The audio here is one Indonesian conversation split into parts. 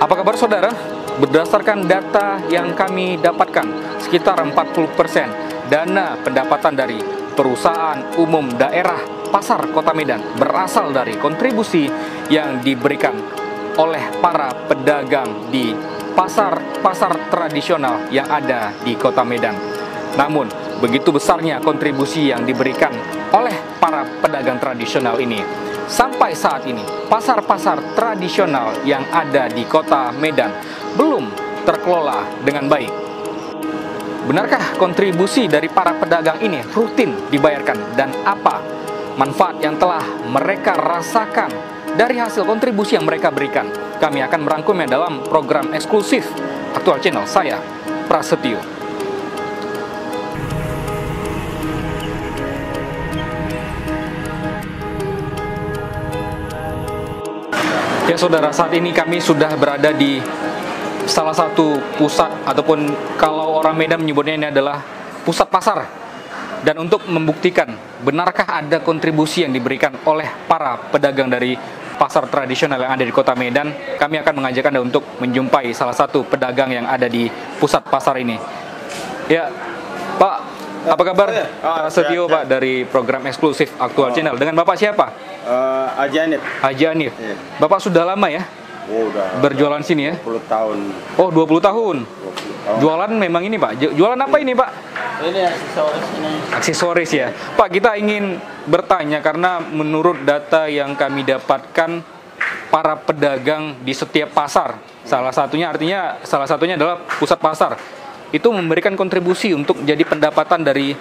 Apa kabar saudara? Berdasarkan data yang kami dapatkan, sekitar 40% dana pendapatan dari perusahaan umum daerah Pasar Kota Medan berasal dari kontribusi yang diberikan oleh para pedagang di pasar-pasar tradisional yang ada di Kota Medan. Namun, begitu besarnya kontribusi yang diberikan oleh para pedagang tradisional ini, sampai saat ini, pasar-pasar tradisional yang ada di Kota Medan belum terkelola dengan baik. Benarkah kontribusi dari para pedagang ini rutin dibayarkan dan apa manfaat yang telah mereka rasakan dari hasil kontribusi yang mereka berikan? Kami akan merangkumnya dalam program eksklusif Aktual Channel. Saya, Prasetyo. Ya saudara, saat ini kami sudah berada di salah satu pusat, ataupun kalau orang Medan menyebutnya ini adalah pusat pasar. Dan untuk membuktikan benarkah ada kontribusi yang diberikan oleh para pedagang dari pasar tradisional yang ada di Kota Medan, kami akan mengajak Anda untuk menjumpai salah satu pedagang yang ada di pusat pasar ini. Ya, Pak, apa kabar? Prasetyo, Pak, dari program eksklusif Aktual Channel. Dengan Bapak siapa? Haji Hanif. Haji Hanif. Iya. Bapak sudah lama ya? Oh, udah berjualan sini ya? 20 tahun. Oh, 20 tahun. 20 tahun. Jualan memang ini, Pak. Jualan apa ini, Pak? Ini aksesoris ini. Aksesoris ya. Pak, kita ingin bertanya karena menurut data yang kami dapatkan, para pedagang di setiap pasar, salah satunya adalah pusat pasar, itu memberikan kontribusi untuk jadi pendapatan dari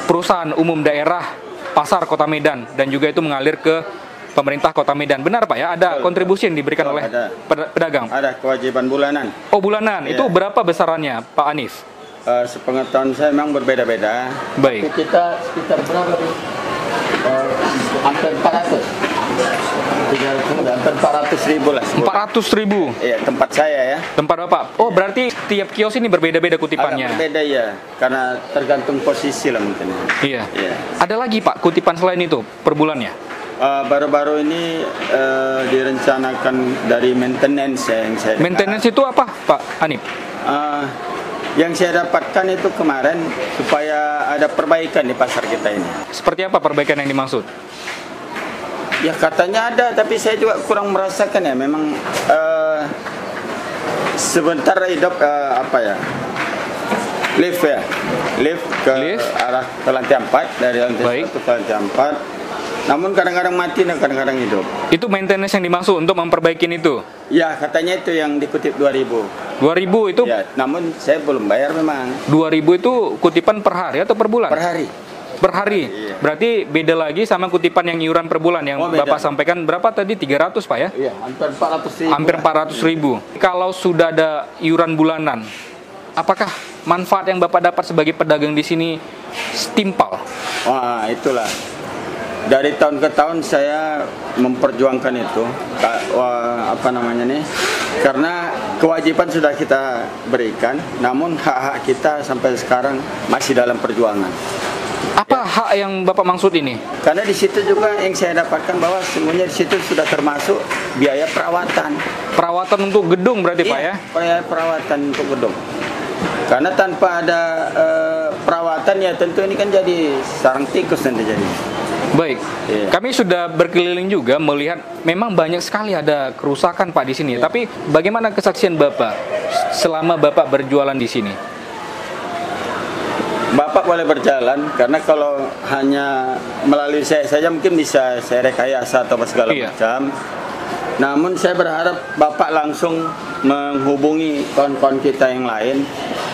perusahaan umum daerah Pasar Kota Medan, dan juga itu mengalir ke pemerintah Kota Medan. Benar Pak ya? Ada kontribusi yang diberikan oleh pedagang? Ada kewajiban bulanan. Oh, bulanan. Iya. Itu berapa besarannya Pak Hanif? Sepengetahuan saya memang berbeda-beda. Baik. Tapi kita sekitar berapa nih? Hampir 400. 400.000 lah. 400.000. Iya, tempat saya ya. Tempat Bapak. Oh, berarti tiap kios ini berbeda-beda kutipannya. Agak berbeda ya, karena tergantung posisi lah mungkin. Iya. Iya. Ada lagi Pak kutipan selain itu per bulannya? Baru-baru ini direncanakan dari maintenance yang saya. Maintenance itu apa Pak Hanif? Yang saya dapatkan itu kemarin supaya ada perbaikan di pasar kita ini. Seperti apa perbaikan yang dimaksud? Ya katanya ada, tapi saya juga kurang merasakan ya. Memang sebentar hidup lift ya, lift ke arah ke lantai 4, dari lantai 1 ke lantai 4. Namun kadang-kadang mati dan kadang-kadang hidup. Itu maintenance yang dimaksud untuk memperbaikin itu? Ya, katanya itu yang dikutip 2.000. 2.000 itu? Ya, namun saya belum bayar memang. 2.000 itu kutipan per hari atau per bulan? Per hari. Per hari? Iya. Berarti beda lagi sama kutipan yang iuran per bulan yang Bapak sampaikan berapa tadi? 300 Pak ya? Iya, hampir 400.000. Hampir 400.000. Kalau sudah ada iuran bulanan, apakah manfaat yang Bapak dapat sebagai pedagang di sini setimpal? Wah, itulah. Dari tahun ke tahun saya memperjuangkan itu, karena kewajiban sudah kita berikan, namun hak-hak kita sampai sekarang masih dalam perjuangan. Apa hak yang Bapak maksud ini? Karena di situ juga yang saya dapatkan bahwa semuanya di situ sudah termasuk biaya perawatan. Perawatan untuk gedung berarti Pak ya? Biaya perawatan untuk gedung. Karena tanpa ada perawatan ya tentu ini kan jadi sarang tikus nanti jadi. Baik, kami sudah berkeliling juga melihat memang banyak sekali ada kerusakan Pak di sini. Tapi bagaimana kesaksian Bapak selama Bapak berjualan di sini? Bapak boleh berjalan karena kalau hanya melalui saya saja mungkin bisa saya rekayasa atau segala macam. Namun saya berharap Bapak langsung menghubungi kawan-kawan kita yang lain,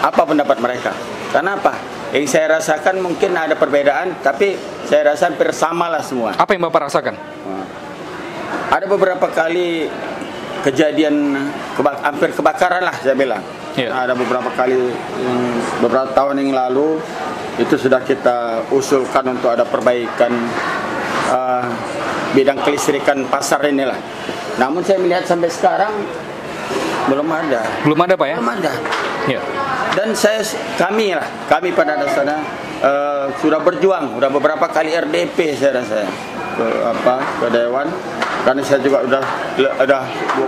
apa pendapat mereka. Karena apa? Yang saya rasakan mungkin ada perbedaan, tapi saya rasa hampir sama lah semua. Apa yang Bapak rasakan? Ada beberapa kali kejadian hampir kebakaran lah saya bilang. Ada beberapa kali, beberapa tahun yang lalu itu sudah kita usulkan untuk ada perbaikan bidang kelistrikan pasar inilah. Namun saya melihat sampai sekarang belum ada. Belum ada Pak ya? Belum ada. Ya. Dan kami pada dasarnya sudah berjuang, sudah beberapa kali RDP saya rasa ke Dewan, karena saya juga udah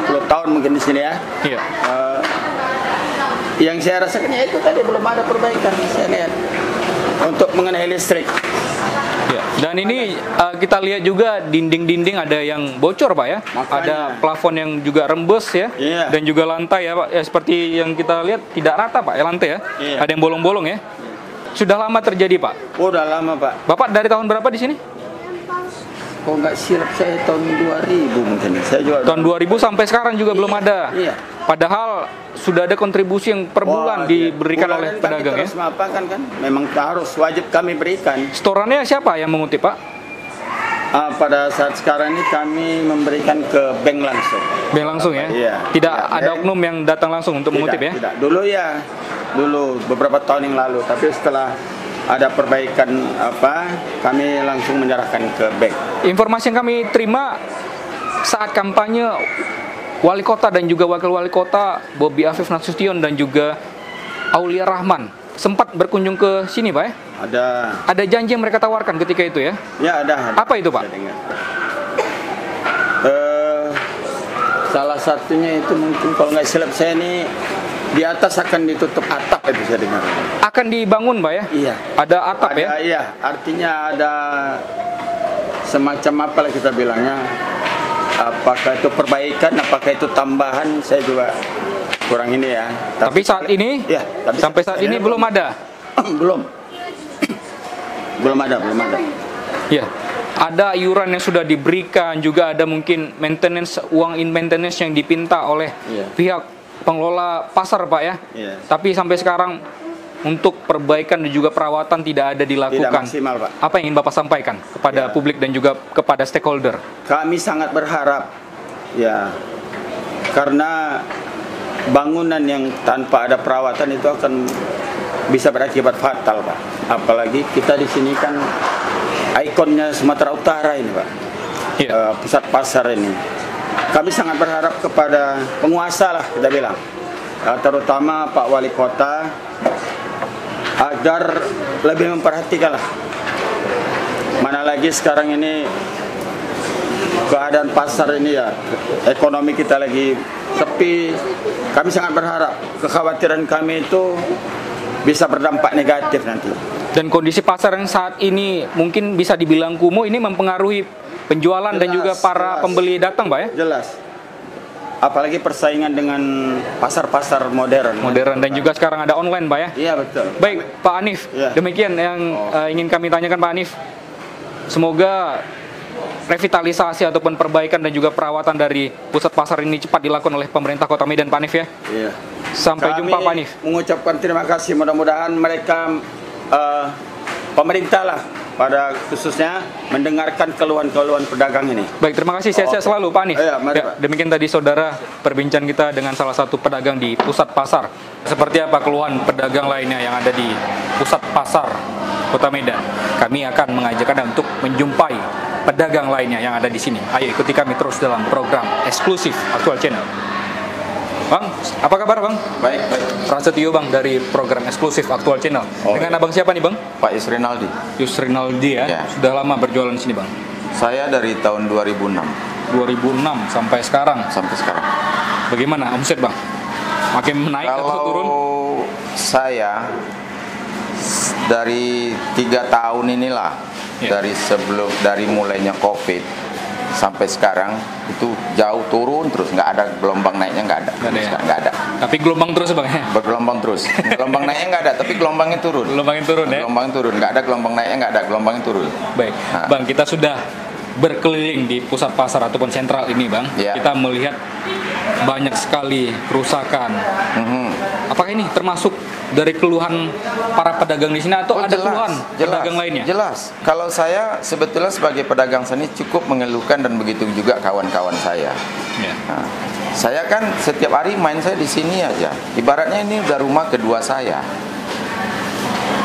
20 tahun mungkin di sini ya. Iya. Yang saya rasakan ya itu tadi belum ada perbaikan saya lihat untuk mengenai listrik. Ya. Dan ini kita lihat juga dinding-dinding ada yang bocor Pak ya. Makanya. Ada plafon yang juga rembes ya. Iya. Dan juga lantai ya Pak. Ya, seperti yang kita lihat tidak rata Pak ya lantai ya. Iya. Ada yang bolong-bolong ya. Sudah lama terjadi Pak. Oh, udah lama Pak. Bapak dari tahun berapa di sini? Kok nggak silap saya tahun 2000 mungkin. Saya juga Tahun 2000 sampai sekarang juga belum ada. Iya. Padahal sudah ada kontribusi yang per bulan diberikan oleh Bulanan pedagang kami ya. terus mapakan kan. Memang harus wajib kami berikan. Setorannya siapa yang mengutip Pak? Pada saat sekarang ini kami memberikan ke bank langsung. Bank langsung ya? Iya. Tidak Ya, ada oknum yang datang langsung untuk mengutip ya? Tidak. Dulu beberapa tahun yang lalu. Tapi setelah ada perbaikan kami langsung menyerahkan ke bank. Informasi yang kami terima saat kampanye Wali Kota dan juga Wakil Wali Kota Bobi Afif Nasution dan juga Aulia Rahman sempat berkunjung ke sini Pak ya? Ada janji yang mereka tawarkan ketika itu ya? Ya ada. Apa itu Pak? Salah satunya itu mungkin kalau nggak silap saya ini di atas akan ditutup atap itu saya dengar. Akan dibangun Pak ya? Iya. Ada atap ya? Iya, artinya ada semacam apa lah kita bilangnya. Apakah itu perbaikan, apakah itu tambahan, saya juga kurang ini ya. Tapi saat ini, ya, sampai saat ini belum ada? belum ada. Ya, ada iuran yang sudah diberikan, juga ada mungkin uang maintenance yang dipinta oleh pihak pengelola pasar Pak ya. Iya. Tapi sampai sekarang untuk perbaikan dan juga perawatan tidak ada dilakukan. Tidak maksimal Pak. Apa yang ingin Bapak sampaikan kepada publik dan juga kepada stakeholder? Kami sangat berharap ya, karena bangunan yang tanpa ada perawatan itu akan bisa berakibat fatal Pak. Apalagi kita di sini kan ikonnya Sumatera Utara ini Pak. Iya. Pusat pasar ini. Kami sangat berharap kepada penguasa lah kita bilang, terutama Pak Wali Kota, agar lebih memperhatikan lah. Mana lagi sekarang ini keadaan pasar ini ya, ekonomi kita lagi sepi. Kami sangat berharap kekhawatiran kami itu bisa berdampak negatif nanti. Dan kondisi pasar yang saat ini mungkin bisa dibilang kumuh, ini mempengaruhi penjualan dan juga para pembeli datang Pak ya? Jelas. Apalagi persaingan dengan pasar-pasar modern dan juga sekarang ada online Pak ya? Iya betul. Baik Pak Hanif, demikian yang ingin kami tanyakan Pak Hanif. Semoga revitalisasi ataupun perbaikan dan juga perawatan dari pusat pasar ini cepat dilakukan oleh pemerintah Kota Medan Pak Hanif ya. Iya. Sampai jumpa Pak Hanif. Mengucapkan terima kasih, mudah-mudahan mereka pemerintah lah pada khususnya mendengarkan keluhan-keluhan pedagang ini. Baik, terima kasih. Sehat-sehat selalu Pak Hanif. Ya, demikian tadi saudara perbincangan kita dengan salah satu pedagang di pusat pasar. Seperti apa keluhan pedagang lainnya yang ada di pusat pasar Kota Medan? Kami akan mengajak Anda untuk menjumpai pedagang lainnya yang ada di sini. Ayo ikuti kami terus dalam program eksklusif Aktual Channel. Bang, apa kabar Bang? Baik. Prasetyo Bang dari program eksklusif Aktual Channel. Dengan Abang siapa nih Bang? Pak Yusrinaldi. Yusrinaldi ya. Sudah lama berjualan di sini Bang? Saya dari tahun 2006. 2006 sampai sekarang? Sampai sekarang. Bagaimana omset Bang? Makin naik atau turun? Kalau saya dari 3 tahun inilah, dari mulainya COVID sampai sekarang itu jauh turun terus, nggak ada gelombang naiknya, nggak ada. Tapi gelombang terus Bang ya? Bergelombang terus. Gelombang naiknya nggak ada, tapi gelombangnya turun. Gelombangnya turun ya? Gelombangnya turun, nggak ada gelombang naiknya, nggak ada gelombangnya turun. Baik, Bang, kita sudah berkeliling di pusat pasar ataupun sentral ini Bang. Kita melihat banyak sekali kerusakan. Apakah ini termasuk dari keluhan para pedagang di sini atau ada keluhan pedagang lainnya? Jelas. Kalau saya sebetulnya sebagai pedagang seni cukup mengeluhkan, dan begitu juga kawan-kawan saya. Nah, saya kan setiap hari main saya di sini aja. Ibaratnya ini udah rumah kedua saya.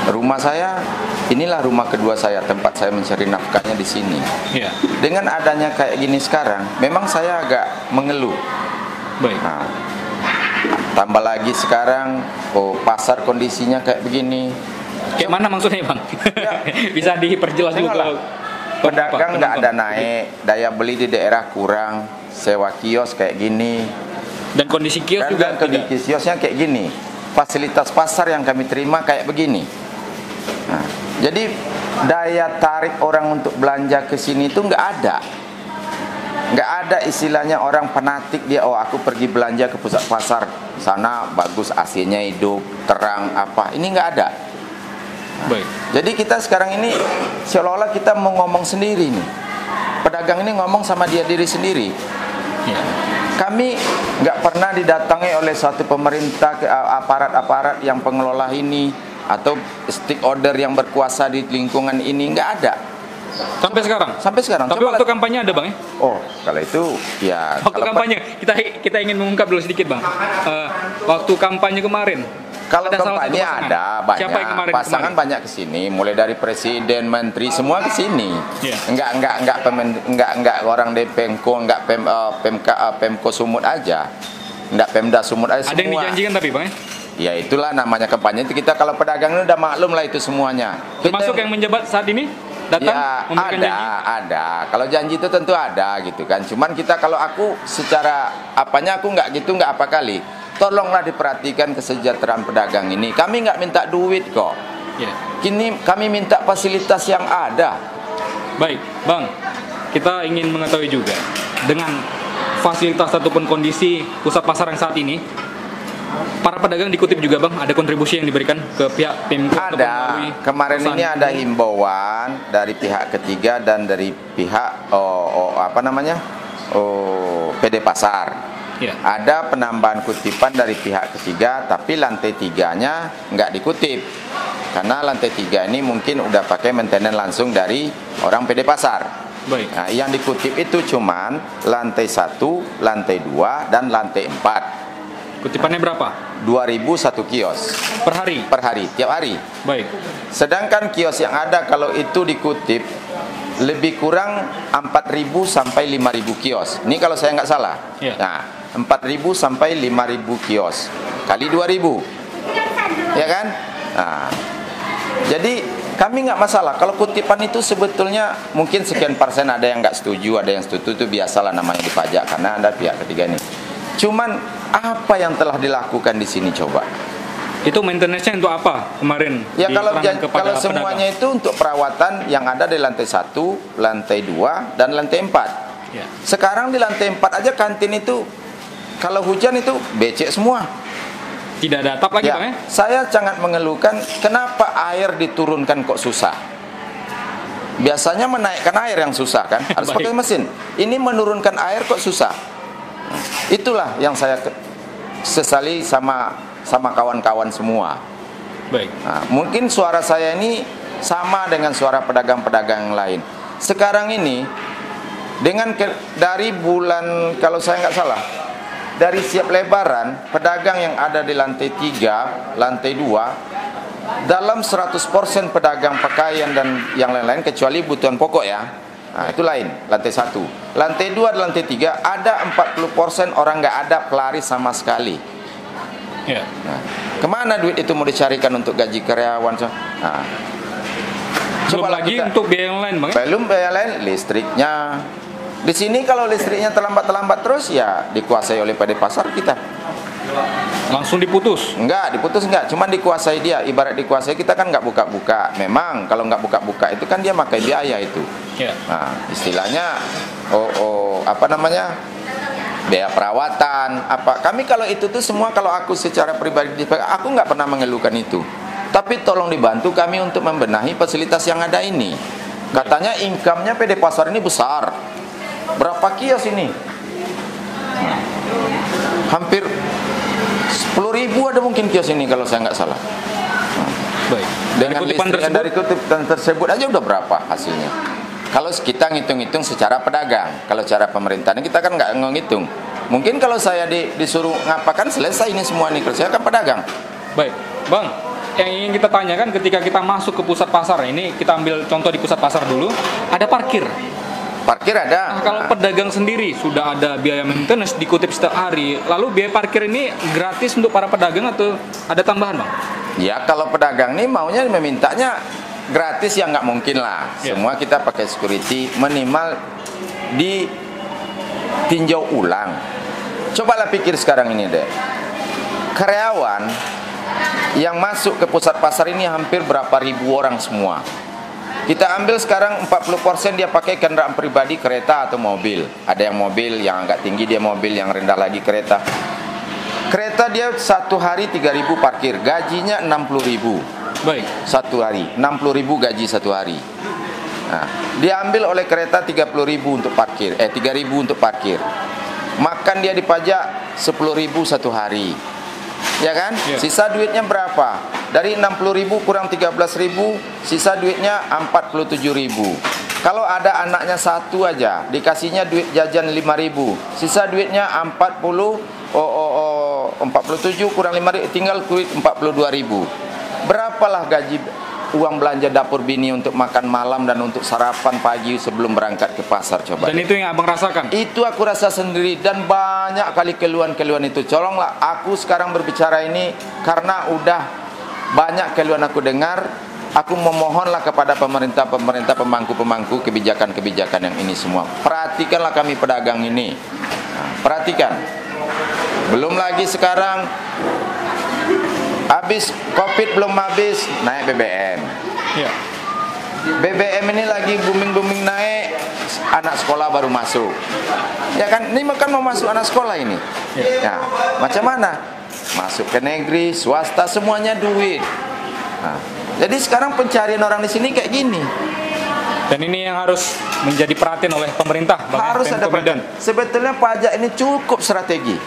Rumah saya, inilah rumah kedua saya, tempat saya mencari nafkahnya di sini. Dengan adanya kayak gini sekarang, memang saya agak mengeluh. Baik. Nah, tambah lagi sekarang pasar kondisinya kayak begini. Kayak mana maksudnya Bang? Bisa diperjelas dulu. pedagang nggak ada naik, daya beli di daerah kurang, sewa kios kayak gini. Dan kondisi kios juga kondisi kiosnya kayak gini. Fasilitas pasar yang kami terima kayak begini. Nah, jadi daya tarik orang untuk belanja ke sini itu nggak ada. Nggak ada istilahnya orang fanatik dia, oh aku pergi belanja ke pusat pasar sana bagus, AC-nya hidup, terang apa. Ini nggak ada. Baik. Jadi kita sekarang ini seolah-olah kita mau ngomong sendiri nih. Pedagang ini ngomong sama dia diri sendiri. Ya. Kami nggak pernah didatangi oleh suatu pemerintah, aparat-aparat yang pengelola ini atau stakeholder yang berkuasa di lingkungan ini, nggak ada. Sampai sekarang? Sampai sekarang. Tapi waktu kampanye ada Bang ya? Oh, kalau itu ya. Waktu kampanye, kita ingin mengungkap dulu sedikit Bang. Waktu kampanye kemarin. Kalau kampanye ada banyak. Siapa yang pasangan banyak kesini, mulai dari presiden, menteri, semua kesini. Yeah. Enggak orang dari Pemko, enggak Pemko Sumut aja. Enggak Pemda Sumut aja semua. Ada yang dijanjikan tapi Bang ya? Ya itulah namanya kampanye. Itu kita kalau pedagang ini udah maklum lah itu semuanya. Termasuk yang menjabat saat ini? Datang ya, ada. Kalau janji itu tentu ada gitu kan. Cuman kita kalau aku secara apanya aku nggak apa kali. Tolonglah diperhatikan kesejahteraan pedagang ini. Kami nggak minta duit kok. Yeah. Kini kami minta fasilitas yang ada. Baik, Bang. Kita ingin mengetahui juga dengan fasilitas ataupun kondisi pusat pasar yang saat ini, para pedagang dikutip juga Bang, ada kontribusi yang diberikan ke pihak Pemko? Ada. Kemarin ini ada himbauan dari pihak ketiga dan dari pihak PD Pasar. Ya. Ada penambahan kutipan dari pihak ketiga, tapi lantai 3-nya nggak dikutip. Karena lantai 3 ini mungkin udah pakai maintenance langsung dari orang PD Pasar. Baik. Nah, yang dikutip itu cuman lantai 1, lantai 2, dan lantai 4. Kutipannya berapa? 2.000 satu kios. Per hari? Per hari, tiap hari. Baik. Sedangkan kios yang ada kalau itu dikutip lebih kurang 4.000 sampai 5.000 kios. Ini kalau saya nggak salah. Ya. Nah, 4.000 sampai 5.000 kios kali 2.000, ya kan? Nah, jadi kami nggak masalah. Kalau kutipan itu sebetulnya mungkin sekian persen ada yang nggak setuju, ada yang setuju, itu biasalah namanya di pajak karena ada pihak ketiga ini. Cuman apa yang telah dilakukan di sini coba? Itu maintenance-nya untuk apa kemarin? Ya kalau semuanya itu untuk perawatan yang ada di lantai 1, lantai 2, dan lantai 4. Ya. Sekarang di lantai 4 aja kantin itu kalau hujan itu becek semua. Tidak ada atap lagi, ya, Bang ya? Saya sangat mengeluhkan kenapa air diturunkan kok susah. Biasanya menaikkan air yang susah kan, harus pakai mesin. Ini menurunkan air kok susah. Itulah yang saya sesali sama kawan-kawan semua. Baik. Nah, mungkin suara saya ini sama dengan suara pedagang-pedagang yang lain. Sekarang ini dari bulan kalau saya nggak salah, dari siap lebaran, pedagang yang ada di lantai 3, lantai 2, dalam 100% pedagang pakaian dan yang lain-lain kecuali kebutuhan pokok ya. Nah, itu lain, lantai 1. Lantai 2 dan lantai 3 ada 40% orang nggak ada pelaris sama sekali. Ya. Nah, kemana duit itu mau dicarikan untuk gaji karyawan? Nah, belum lagi untuk biaya yang lain, Bang. Belum biaya lain, listriknya. Di sini kalau listriknya terlambat terus ya dikuasai oleh PD Pasar kita. Langsung diputus? Enggak, cuman dikuasai dia. Ibarat dikuasai kita kan nggak buka-buka. Memang kalau nggak buka-buka itu kan dia pakai biaya itu. Ya. Nah, istilahnya biaya perawatan apa. Kami kalau itu tuh semua kalau aku secara pribadi aku nggak pernah mengeluhkan itu. Tapi tolong dibantu kami untuk membenahi fasilitas yang ada ini. Katanya income-nya PD Pasar ini besar. Berapa kios ini? Hampir 10.000 ada mungkin kios ini kalau saya nggak salah. Baik. Dengan listrik dari kutipan tersebut aja udah berapa hasilnya? Kalau kita ngitung-ngitung secara pedagang, kalau cara pemerintahan kita kan nggak ngitung. Mungkin kalau saya disuruh ngapakan selesai ini semua nih, saya kan pedagang. Baik, Bang. Yang ingin kita tanyakan ketika kita masuk ke pusat pasar ini, kita ambil contoh di pusat pasar dulu, ada parkir. Parkir ada. Nah, kalau pedagang sendiri sudah ada biaya maintenance dikutip setiap hari, lalu biaya parkir ini gratis untuk para pedagang atau ada tambahan, Bang? Ya kalau pedagang nih maunya memintanya gratis ya nggak mungkin lah. Semua kita pakai security, minimal ditinjau ulang. Cobalah pikir sekarang ini deh, karyawan yang masuk ke pusat pasar ini hampir berapa ribu orang semua. Kita ambil sekarang 40% dia pakai kendaraan pribadi, kereta atau mobil. Ada yang mobil, yang agak tinggi dia mobil, yang rendah lagi kereta. Kereta dia satu hari 3.000 parkir, gajinya 60.000. Baik. Satu hari, 60.000 gaji satu hari. Nah, dia ambil oleh kereta 30.000 untuk parkir, 3.000 untuk parkir. Makan dia dipajak 10.000 satu hari. Ya kan? Sisa duitnya berapa? Dari 60.000 kurang 13.000, sisa duitnya 47.000. Kalau ada anaknya satu aja, dikasihnya duit jajan 5.000, sisa duitnya 47 kurang 5.000, tinggal duit 42.000. Berapalah gaji uang belanja dapur bini untuk makan malam dan untuk sarapan pagi sebelum berangkat ke pasar, coba. Dan itu yang abang rasakan? Itu aku rasa sendiri, dan banyak kali keluhan-keluhan itu. Tolonglah, aku sekarang berbicara ini karena udah banyak keluhan aku dengar. Aku memohonlah kepada pemerintah pemangku kebijakan-kebijakan yang ini semua. Perhatikanlah kami pedagang ini. Nah, perhatikan. Belum lagi sekarang habis Covid, belum habis naik BBM. BBM ini lagi booming naik, anak sekolah baru masuk. Ya kan, ini kan mau masuk anak sekolah ini. Ya, macam mana? Masuk ke negeri, swasta, semuanya duit. Nah, jadi sekarang pencarian orang di sini kayak gini. Dan ini yang harus menjadi perhatian oleh pemerintah. Harus ada perhatian. Sebetulnya pajak ini cukup strategi.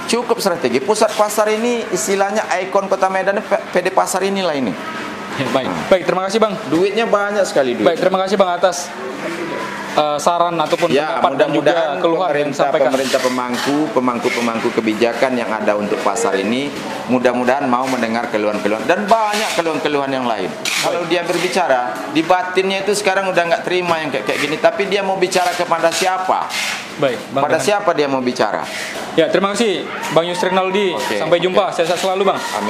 Cukup strategi. Pusat pasar ini istilahnya ikon Kota Medan, PD Pasar inilah ini. Baik, terima kasih Bang. Duitnya banyak sekali duit. Baik, terima kasih Bang atas saran ataupun pendapat dan juga keluhan yang disampaikan. Pemerintah pemangku kebijakan yang ada untuk pasar ini mudah-mudahan mau mendengar keluhan-keluhan, dan banyak keluhan-keluhan yang lain. Kalau dia berbicara, di batinnya itu sekarang udah nggak terima yang kayak gini, tapi dia mau bicara kepada siapa? Baik, Bang. Pada siapa dia mau bicara? Ya, terima kasih Bang Yusri Naldi. Sampai jumpa. Sehat selalu Bang. Amin.